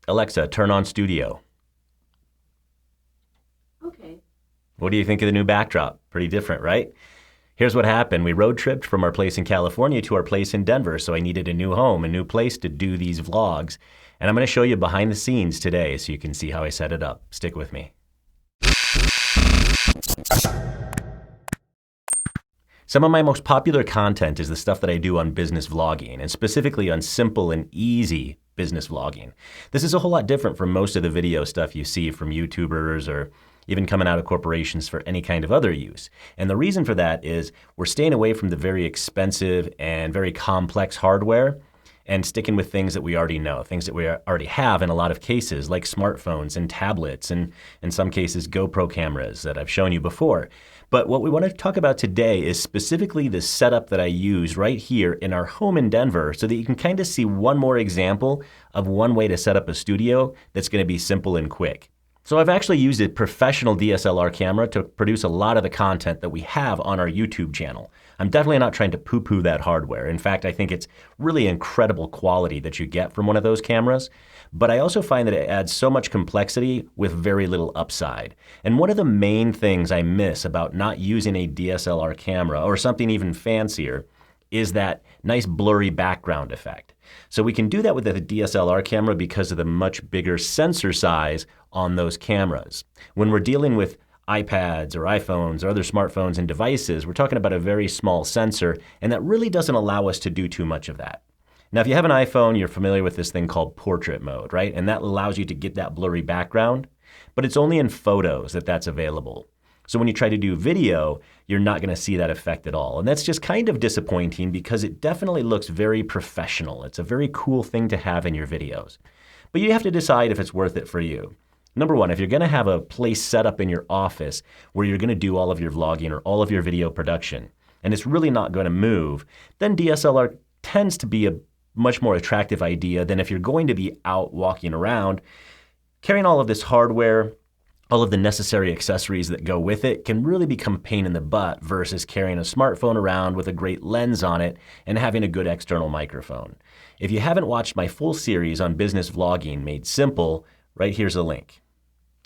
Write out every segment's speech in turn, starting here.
Alexa, turn on studio. Okay. What do you think of the new backdrop? Pretty different, right? Here's what happened. We road tripped from our place in California to our place in Denver, so I needed a new home, a new place to do these vlogs. And I'm going to show you behind the scenes today so you can see how I set it up. Stick with me. Some of my most popular content is the stuff that I do on business vlogging, and specifically on simple and easy business vlogging. This is a whole lot different from most of the video stuff you see from YouTubers or even coming out of corporations for any kind of other use. And the reason for that is we're staying away from the very expensive and very complex hardware and sticking with things that we already know, things that we already have in a lot of cases, like smartphones and tablets, and in some cases, GoPro cameras that I've shown you before. But what we want to talk about today is specifically the setup that I use right here in our home in Denver so that you can kind of see one more example of one way to set up a studio that's going to be simple and quick. So I've actually used a professional DSLR camera to produce a lot of the content that we have on our YouTube channel. I'm definitely not trying to poo-poo that hardware. In fact, I think it's really incredible quality that you get from one of those cameras. But I also find that it adds so much complexity with very little upside. And one of the main things I miss about not using a DSLR camera or something even fancier is that nice blurry background effect. So we can do that with the DSLR camera because of the much bigger sensor size on those cameras. When we're dealing with iPads or iPhones or other smartphones and devices, we're talking about a very small sensor, and that really doesn't allow us to do too much of that. Now, if you have an iPhone, you're familiar with this thing called portrait mode, right? And that allows you to get that blurry background, but it's only in photos that that's available. So when you try to do video, you're not going to see that effect at all. And that's just kind of disappointing because it definitely looks very professional. It's a very cool thing to have in your videos. But you have to decide if it's worth it for you. Number one, if you're going to have a place set up in your office where you're going to do all of your vlogging or all of your video production, and it's really not going to move, then DSLR tends to be a much more attractive idea than if you're going to be out walking around. Carrying all of this hardware, all of the necessary accessories that go with it can really become a pain in the butt versus carrying a smartphone around with a great lens on it and having a good external microphone. If you haven't watched my full series on business vlogging made simple, right here's a link.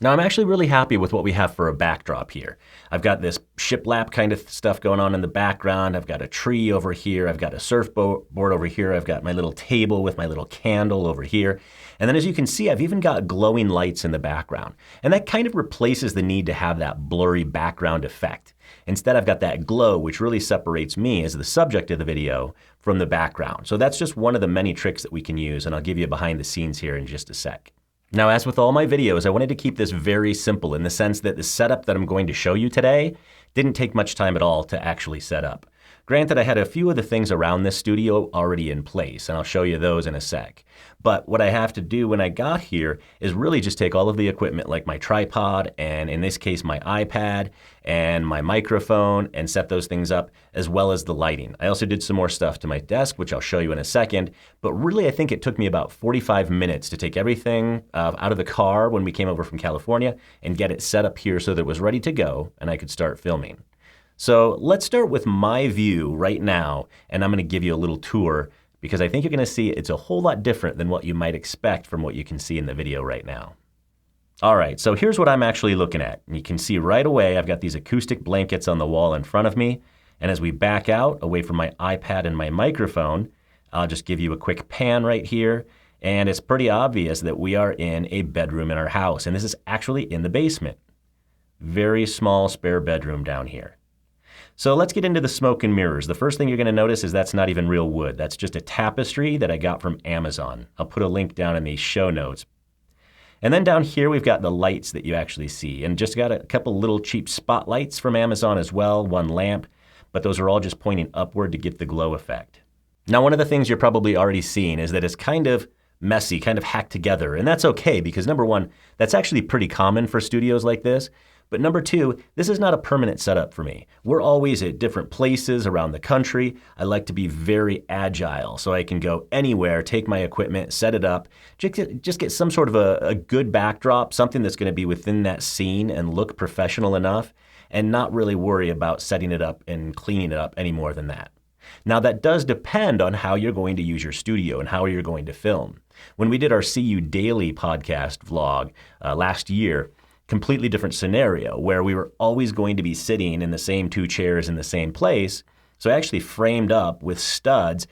Now, I'm actually really happy with what we have for a backdrop here. I've got this shiplap kind of stuff going on in the background. I've got a tree over here. I've got a surfboard over here. I've got my little table with my little candle over here. And then as you can see, I've even got glowing lights in the background. And that kind of replaces the need to have that blurry background effect. Instead, I've got that glow, which really separates me as the subject of the video from the background. So that's just one of the many tricks that we can use, and I'll give you behind the scenes here in just a sec. Now, as with all my videos, I wanted to keep this very simple in the sense that the setup that I'm going to show you today didn't take much time at all to actually set up. Granted, I had a few of the things around this studio already in place, and I'll show you those in a sec. But what I have to do when I got here is really just take all of the equipment like my tripod, and in this case my iPad, and my microphone, and set those things up, as well as the lighting. I also did some more stuff to my desk, which I'll show you in a second, but really I think it took me about 45 minutes to take everything out of the car when we came over from California and get it set up here so that it was ready to go and I could start filming. So let's start with my view right now, and I'm going to give you a little tour because I think you're going to see it's a whole lot different than what you might expect from what you can see in the video right now. All right, so here's what I'm actually looking at. And you can see right away I've got these acoustic blankets on the wall in front of me, and as we back out away from my iPad and my microphone, I'll just give you a quick pan right here, and it's pretty obvious that we are in a bedroom in our house, and this is actually in the basement. Very small spare bedroom down here. So let's get into the smoke and mirrors. The first thing you're going to notice is that's not even real wood. That's just a tapestry that I got from Amazon. I'll put a link down in the show notes. And then down here we've got the lights that you actually see, and just got a couple little cheap spotlights from Amazon as well, one lamp, but those are all just pointing upward to get the glow effect. Now, one of the things you're probably already seeing is that it's kind of messy, kind of hacked together, and that's okay because number one, that's actually pretty common for studios like this. But number two, this is not a permanent setup for me. We're always at different places around the country. I like to be very agile so I can go anywhere, take my equipment, set it up, just get some sort of a good backdrop, something that's going to be within that scene and look professional enough, and not really worry about setting it up and cleaning it up any more than that. Now, that does depend on how you're going to use your studio and how you're going to film. When we did our See You Daily podcast vlog last year, completely different scenario where we were always going to be sitting in the same 2 chairs in the same place. So I actually framed up with studs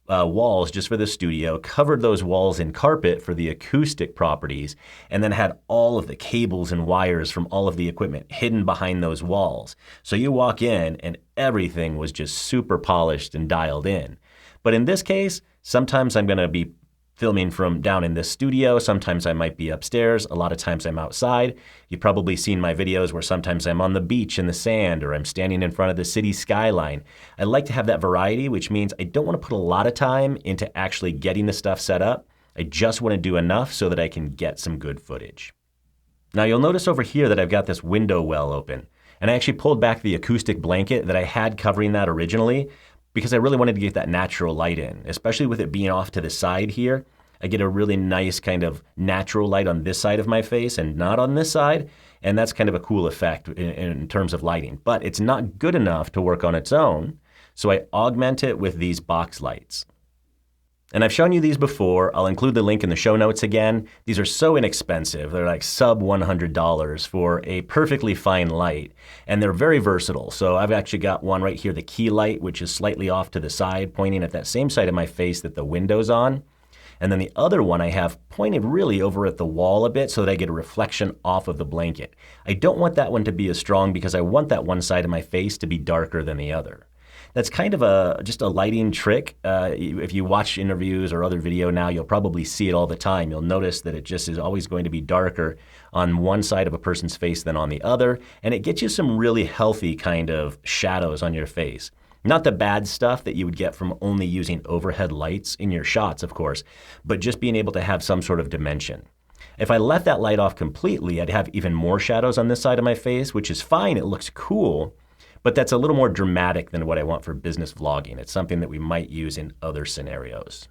walls just for the studio, covered those walls in carpet for the acoustic properties, and then had all of the cables and wires from all of the equipment hidden behind those walls. So you walk in and everything was just super polished and dialed in. But in this case, sometimes I'm going to be filming from down in this studio. Sometimes I might be upstairs. A lot of times I'm outside. You've probably seen my videos where sometimes I'm on the beach in the sand or I'm standing in front of the city skyline. I like to have that variety, which means I don't want to put a lot of time into actually getting the stuff set up. I just want to do enough so that I can get some good footage. Now you'll notice over here that I've got this window well open. And I actually pulled back the acoustic blanket that I had covering that originally, because I really wanted to get that natural light in, especially with it being off to the side here. I get a really nice kind of natural light on this side of my face and not on this side, and that's kind of a cool effect in terms of lighting. But it's not good enough to work on its own, so I augment it with these box lights. And I've shown you these before. I'll include the link in the show notes again. These are so inexpensive. They're like sub $100 for a perfectly fine light. And they're very versatile. So I've actually got one right here, the key light, which is slightly off to the side, pointing at that same side of my face that the window's on. And then the other one I have pointed really over at the wall a bit so that I get a reflection off of the blanket. I don't want that one to be as strong because I want that one side of my face to be darker than the other. That's kind of just a lighting trick. If you watch interviews or other video now, you'll probably see it all the time. You'll notice that it just is always going to be darker on one side of a person's face than on the other, and it gets you some really healthy kind of shadows on your face. Not the bad stuff that you would get from only using overhead lights in your shots, of course, but just being able to have some sort of dimension. If I left that light off completely, I'd have even more shadows on this side of my face, which is fine. It looks cool. But that's a little more dramatic than what I want for business vlogging. It's something that we might use in other scenarios.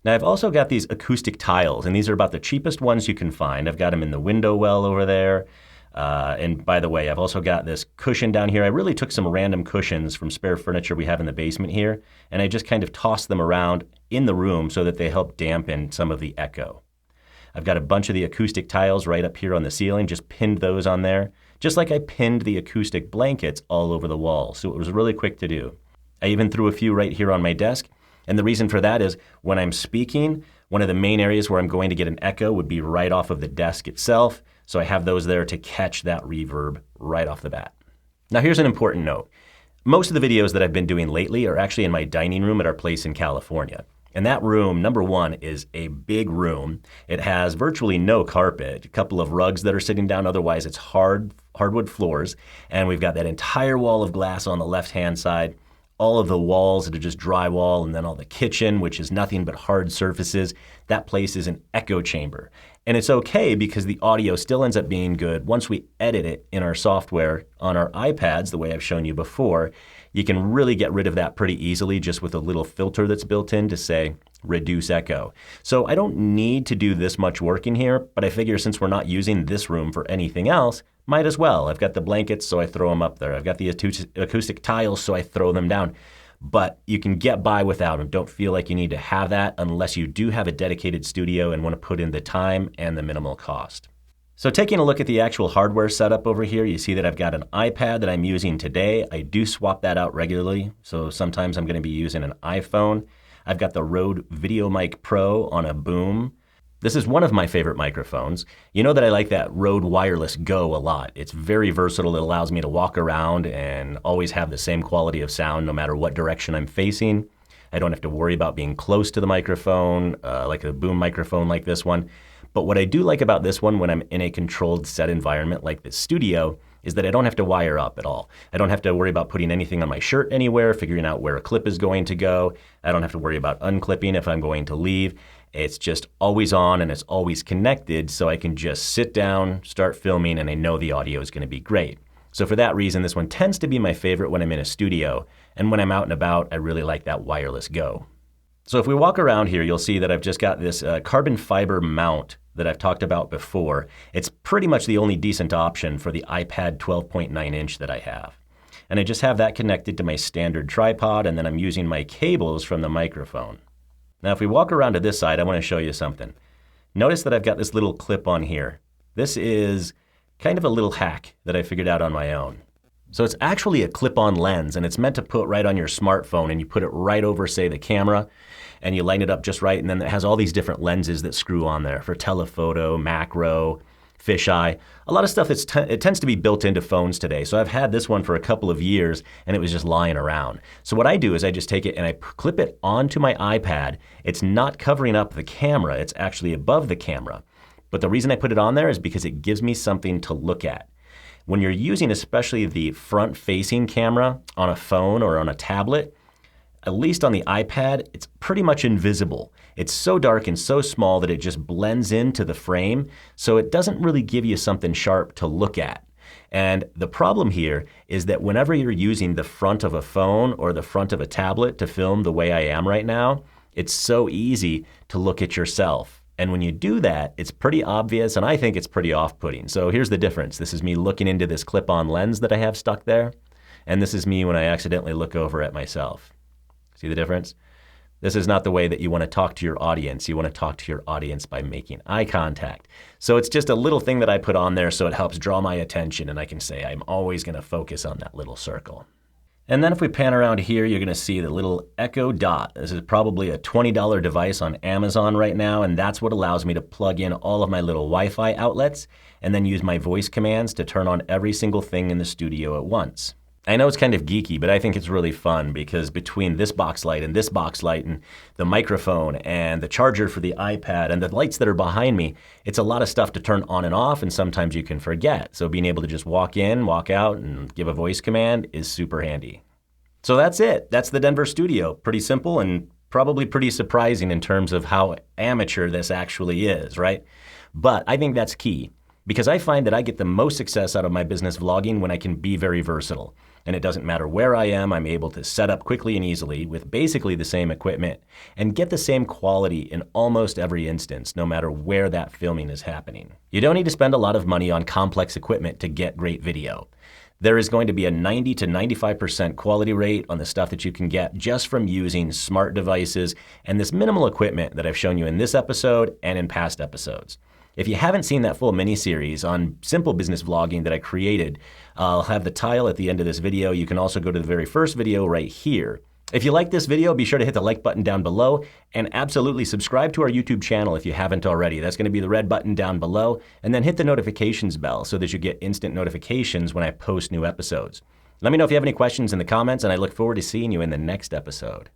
Now I've also got these acoustic tiles, and these are about the cheapest ones you can find. I've got them in the window well over there. And by the way, I've also got this cushion down here. I really took some random cushions from spare furniture we have in the basement here, and I just kind of tossed them around in the room so that they help dampen some of the echo. I've got a bunch of the acoustic tiles right up here on the ceiling, just pinned those on there. Just like I pinned the acoustic blankets all over the wall, so it was really quick to do. I even threw a few right here on my desk, and the reason for that is when I'm speaking, one of the main areas where I'm going to get an echo would be right off of the desk itself, so I have those there to catch that reverb right off the bat. Now here's an important note. Most of the videos that I've been doing lately are actually in my dining room at our place in California. And that room, number one, is a big room. It has virtually no carpet, a couple of rugs that are sitting down, otherwise it's hardwood floors. And we've got that entire wall of glass on the left-hand side, all of the walls that are just drywall, and then all the kitchen, which is nothing but hard surfaces. That place is an echo chamber. And it's okay because the audio still ends up being good. Once we edit it in our software on our iPads, the way I've shown you before, you can really get rid of that pretty easily just with a little filter that's built in to say, reduce echo. So I don't need to do this much work in here, but I figure since we're not using this room for anything else, might as well. I've got the blankets, so I throw them up there. I've got the acoustic tiles, so I throw them down. But you can get by without them. Don't feel like you need to have that unless you do have a dedicated studio and want to put in the time and the minimal cost. So taking a look at the actual hardware setup over here, you see that I've got an iPad that I'm using today. I do swap that out regularly, so sometimes I'm going to be using an iPhone. I've got the Rode VideoMic Pro on a boom. This is one of my favorite microphones. You know that I like that Rode Wireless Go a lot. It's very versatile. It allows me to walk around and always have the same quality of sound no matter what direction I'm facing. I don't have to worry about being close to the microphone, like a boom microphone like this one. But what I do like about this one when I'm in a controlled set environment like this studio is that I don't have to wire up at all. I don't have to worry about putting anything on my shirt anywhere, figuring out where a clip is going to go. I don't have to worry about unclipping if I'm going to leave. It's just always on and it's always connected, so I can just sit down, start filming, and I know the audio is going to be great. So for that reason, this one tends to be my favorite when I'm in a studio, and when I'm out and about, I really like that Wireless Go. So if we walk around here, you'll see that I've just got this carbon fiber mount that I've talked about before. It's pretty much the only decent option for the iPad 12.9 inch that I have. And I just have that connected to my standard tripod, and then I'm using my cables from the microphone. Now, if we walk around to this side, I want to show you something. Notice that I've got this little clip on here. This is kind of a little hack that I figured out on my own. So it's actually a clip-on lens, and it's meant to put right on your smartphone, and you put it right over, say, the camera, and you line it up just right, and then it has all these different lenses that screw on there for telephoto, macro, fisheye, a lot of stuff it tends to be built into phones today. So I've had this one for a couple of years, and it was just lying around. So what I do is I just take it and I clip it onto my iPad. It's not covering up the camera, it's actually above the camera. But the reason I put it on there is because it gives me something to look at. When you're using especially the front-facing camera on a phone or on a tablet, at least on the iPad, it's pretty much invisible. It's so dark and so small that it just blends into the frame, so it doesn't really give you something sharp to look at. And the problem here is that whenever you're using the front of a phone or the front of a tablet to film the way I am right now, it's so easy to look at yourself. And when you do that, it's pretty obvious, and I think it's pretty off-putting. So here's the difference. This is me looking into this clip-on lens that I have stuck there, and this is me when I accidentally look over at myself. See the difference? This is not the way that you want to talk to your audience. You want to talk to your audience by making eye contact. So it's just a little thing that I put on there so it helps draw my attention, and I can say I'm always going to focus on that little circle. And then if we pan around here, you're going to see the little Echo Dot. This is probably a $20 device on Amazon right now, and that's what allows me to plug in all of my little Wi-Fi outlets and then use my voice commands to turn on every single thing in the studio at once. I know it's kind of geeky, but I think it's really fun because between this box light and the microphone and the charger for the iPad and the lights that are behind me, it's a lot of stuff to turn on and off, and sometimes you can forget. So being able to just walk in, walk out, and give a voice command is super handy. So that's it. That's the Denver studio. Pretty simple and probably pretty surprising in terms of how amateur this actually is, right? But I think that's key because I find that I get the most success out of my business vlogging when I can be very versatile. And it doesn't matter where I am, I'm able to set up quickly and easily with basically the same equipment and get the same quality in almost every instance, no matter where that filming is happening. You don't need to spend a lot of money on complex equipment to get great video. There is going to be a 90 to 95% quality rate on the stuff that you can get just from using smart devices and this minimal equipment that I've shown you in this episode and in past episodes. If you haven't seen that full mini-series on simple business vlogging that I created, I'll have the tile at the end of this video. You can also go to the very first video right here. If you like this video, be sure to hit the like button down below and absolutely subscribe to our YouTube channel if you haven't already. That's going to be the red button down below, and then hit the notifications bell so that you get instant notifications when I post new episodes. Let me know if you have any questions in the comments, and I look forward to seeing you in the next episode.